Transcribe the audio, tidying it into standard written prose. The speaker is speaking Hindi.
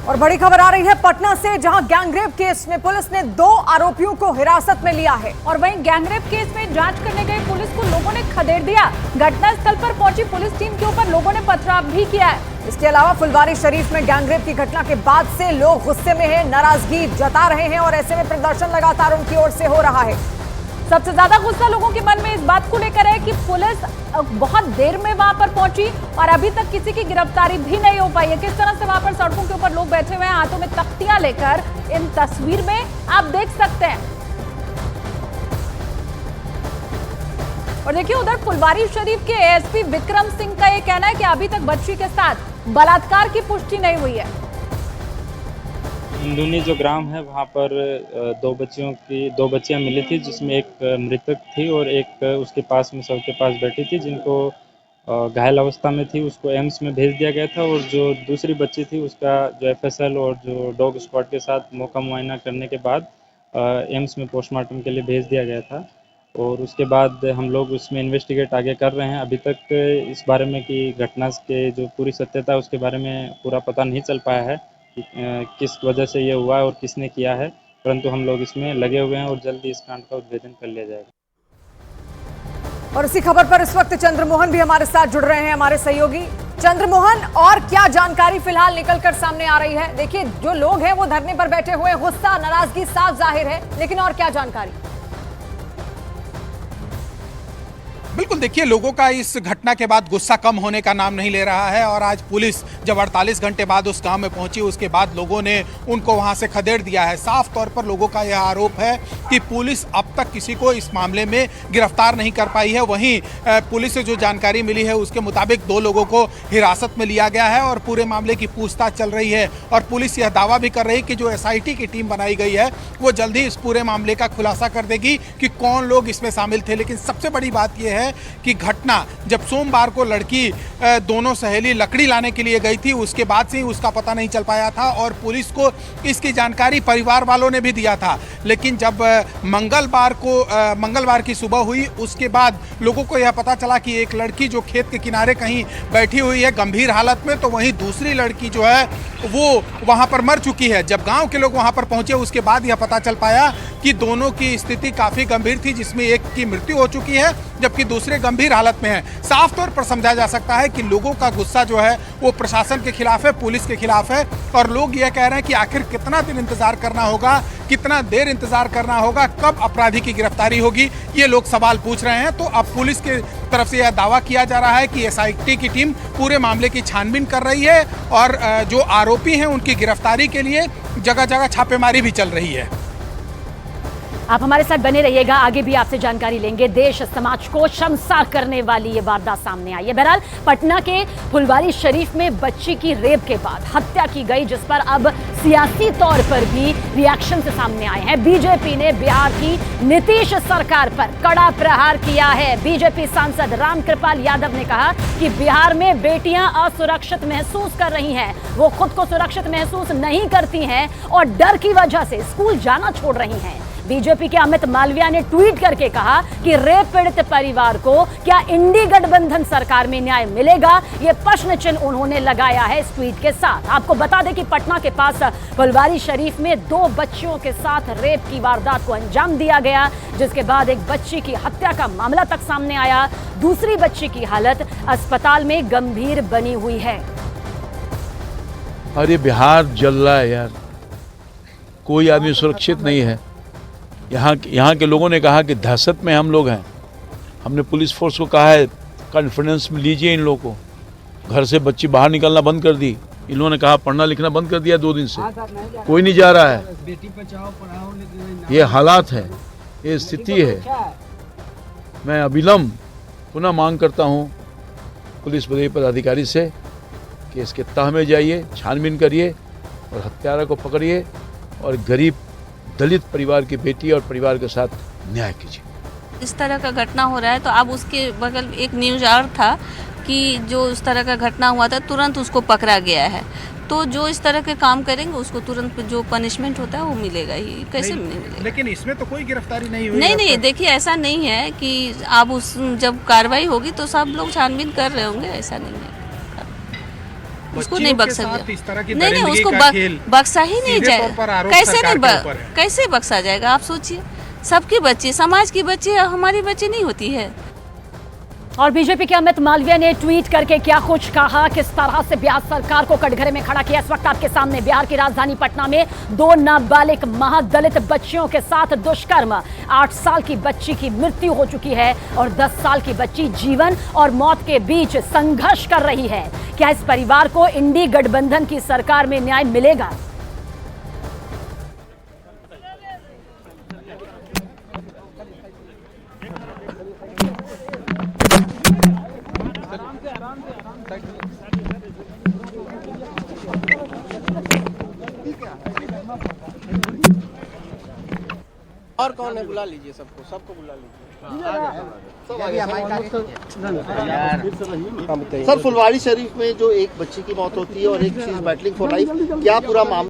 और बड़ी खबर आ रही है पटना से, जहां गैंगरेप केस में पुलिस ने 2 आरोपियों को हिरासत में लिया है। और वहीं गैंगरेप केस में जांच करने गए पुलिस को लोगों ने खदेड़ दिया। घटनास्थल पर पहुंची पुलिस टीम के ऊपर लोगों ने पथराव भी किया है। इसके अलावा फुलवारी शरीफ में गैंगरेप की घटना के बाद से लोग गुस्से में हैं, नाराजगी जता रहे हैं और ऐसे में प्रदर्शन लगातार उनकी ओर से हो रहा है। सबसे ज्यादा गुस्सा लोगों के मन में इस बात को लेकर है कि पुलिस बहुत देर में वहां पर पहुंची और अभी तक किसी की गिरफ्तारी भी नहीं हो पाई है। किस तरह से वहां पर सड़कों के ऊपर लोग बैठे हुए हैं हाथों में तख्तियां लेकर, इन तस्वीर में आप देख सकते हैं। और देखिए उधर फुलवारी शरीफ के एएसपी विक्रम सिंह का यह कहना है कि अभी तक बच्ची के साथ बलात्कार की पुष्टि नहीं हुई है। इंदुनी जो ग्राम है वहाँ पर 2 बच्चियाँ मिली थी, जिसमें एक मृतक थी और एक उसके पास में सबके पास बैठी थी, जिनको घायल अवस्था में थी, उसको एम्स में भेज दिया गया था। और जो दूसरी बच्ची थी उसका जो एफएसएल और जो डॉग स्क्वाड के साथ मौका मुआयना करने के बाद एम्स में पोस्टमार्टम के लिए भेज दिया गया था। और उसके बाद हम लोग उसमें इन्वेस्टिगेट आगे कर रहे हैं। अभी तक इस बारे में कि घटना के जो पूरी सत्यता है उसके बारे में पूरा पता नहीं चल पाया है कि किस वजह से ये हुआ है और किसने किया है, परंतु हम लोग इसमें लगे हुए हैं और जल्दी इस कांड का उद्भेदन कर लिया जाएगा। और इसी खबर पर इस वक्त चंद्रमोहन भी हमारे साथ जुड़ रहे हैं, हमारे सहयोगी। चंद्रमोहन, और क्या जानकारी फिलहाल निकलकर सामने आ रही है? देखिए जो लोग हैं वो धरने पर बैठे हुए, गुस्सा नाराजगी साफ जाहिर है, लेकिन और क्या जानकारी? बिल्कुल, देखिए लोगों का इस घटना के बाद गुस्सा कम होने का नाम नहीं ले रहा है। और आज पुलिस जब 48 घंटे बाद उस गांव में पहुंची, उसके बाद लोगों ने उनको वहां से खदेड़ दिया है। साफ तौर पर लोगों का यह आरोप है कि पुलिस अब तक किसी को इस मामले में गिरफ्तार नहीं कर पाई है। वहीं पुलिस से जो जानकारी मिली है उसके मुताबिक 2 लोगों को हिरासत में लिया गया है और पूरे मामले की पूछताछ चल रही है। और पुलिस यह दावा भी कर रही है कि जो SIT की टीम बनाई गई है वो जल्द ही इस पूरे मामले का खुलासा कर देगी कि कौन लोग इसमें शामिल थे। लेकिन सबसे बड़ी बात यह है कि घटना जब सोमवार को लड़की दोनों सहेली लकड़ी लाने के लिए गई थी, उसके बाद से ही उसका पता नहीं चल पाया था और पुलिस को इसकी जानकारी परिवार वालों ने भी दिया था। लेकिन जब मंगलवार की सुबह हुई, उसके बाद लोगों को यह पता चला कि एक लड़की जो खेत के किनारे कहीं बैठी हुई है गंभीर हालत में, तो वहीं दूसरी लड़की जो है वो वहां पर मर चुकी है। जब गांव के लोग वहां पर पहुंचे उसके बाद यह पता चल पाया कि दोनों की स्थिति काफी गंभीर थी, जिसमें एक की मृत्यु हो चुकी है जबकि दूसरे गंभीर हालत में है। साफ तौर पर समझा जा सकता है कि लोगों का गुस्सा जो है वो प्रशासन के खिलाफ है, पुलिस के खिलाफ है। और लोग यह कह रहे हैं कि आखिर कितना दिन इंतजार करना होगा, कितना देर इंतजार करना होगा, कब अपराधी की गिरफ्तारी होगी, ये लोग सवाल पूछ रहे हैं। तो अब पुलिस के तरफ से यह दावा किया जा रहा है कि SIT की टीम पूरे मामले की छानबीन कर रही है और जो आरोपी हैं उनकी गिरफ्तारी के लिए जगह जगह छापेमारी भी चल रही है। आप हमारे साथ बने रहिएगा, आगे भी आपसे जानकारी लेंगे। देश समाज को शर्मसार करने वाली ये वारदात सामने आई है। बहरहाल पटना के फुलवारी शरीफ में बच्ची की रेप के बाद हत्या की गई, जिस पर अब सियासी तौर पर भी रिएक्शन से सामने आए हैं। बीजेपी ने बिहार की नीतीश सरकार पर कड़ा प्रहार किया है। बीजेपी सांसद रामकृपाल यादव ने कहा कि बिहार में बेटियां असुरक्षित महसूस कर रही हैं, वो खुद को सुरक्षित महसूस नहीं करती हैं और डर की वजह से स्कूल जाना छोड़ रही हैं। बीजेपी के अमित मालविया ने ट्वीट करके कहा कि रेप पीड़ित परिवार को क्या इंडी गठबंधन सरकार में न्याय मिलेगा, ये प्रश्न चिन्ह उन्होंने लगाया है इस ट्वीट के साथ। आपको बता दें कि पटना के पास फुलवारी शरीफ में 2 बच्चियों के साथ रेप की वारदात को अंजाम दिया गया, जिसके बाद एक बच्ची की हत्या का मामला तक सामने आया। दूसरी बच्ची की हालत अस्पताल में गंभीर बनी हुई है। अरे बिहार जल रहा है यार, कोई आदमी सुरक्षित नहीं है। यहाँ के लोगों ने कहा कि दहशत में हम लोग हैं। हमने पुलिस फोर्स को कहा है कॉन्फिडेंस में लीजिए इन लोगों को। घर से बच्ची बाहर निकलना बंद कर दी, इन लोगों ने कहा पढ़ना लिखना बंद कर दिया 2 दिन से, कोई नहीं जा रहा है। ये हालात है, ये स्थिति है। मैं अविलंब पुनः मांग करता हूँ पुलिस बड़े पदाधिकारी से कि इसके तह में जाइए, छानबीन करिए और हत्यारा को पकड़िए और गरीब दलित परिवार की बेटी और परिवार के साथ न्याय कीजिए। इस तरह का घटना हो रहा है तो अब उसके बगल एक न्यूज़ और था कि जो उस तरह का घटना हुआ था तुरंत उसको पकड़ा गया है। तो जो इस तरह के काम करेंगे उसको तुरंत जो पनिशमेंट होता है वो मिलेगा ही, कैसे नहीं मिलेगा। लेकिन इसमें तो कोई गिरफ्तारी नहीं हुई। नहीं, देखिए ऐसा नहीं है कि अब उस जब कार्रवाई होगी तो सब लोग छानबीन कर रहे होंगे, ऐसा नहीं है। उसको नहीं बख्शा बच्चियों के साथ गया। इस तरह की नहीं दरिंदगी उसको का खेल बख्शा ही नहीं सीधे तौर पर जाए। आरोप कैसे सरकार नहीं के ऊपर है। कैसे बख्शा जाएगा आप सोचिए। सबकी बच्ची, समाज की बच्ची हमारी बच्ची नहीं होती है। और बीजेपी के अमित मालवीय ने ट्वीट करके क्या कुछ कहा, किस तरह से बिहार सरकार को कटघरे में खड़ा किया। इस वक्त आपके सामने बिहार की राजधानी पटना में 2 नाबालिग महादलित बच्चियों के साथ दुष्कर्म, 8 साल की बच्ची की मृत्यु हो चुकी है और 10 साल की बच्ची जीवन और मौत के बीच संघर्ष कर रही है। क्या इस परिवार को इंडी गठबंधन की सरकार में न्याय मिलेगा? और कौन है? बुला लीजिए सबको बुला लीजिए। सर, फुलवारी शरीफ में जो एक बच्ची की मौत होती है और एक she is battling for life, क्या पूरा मामला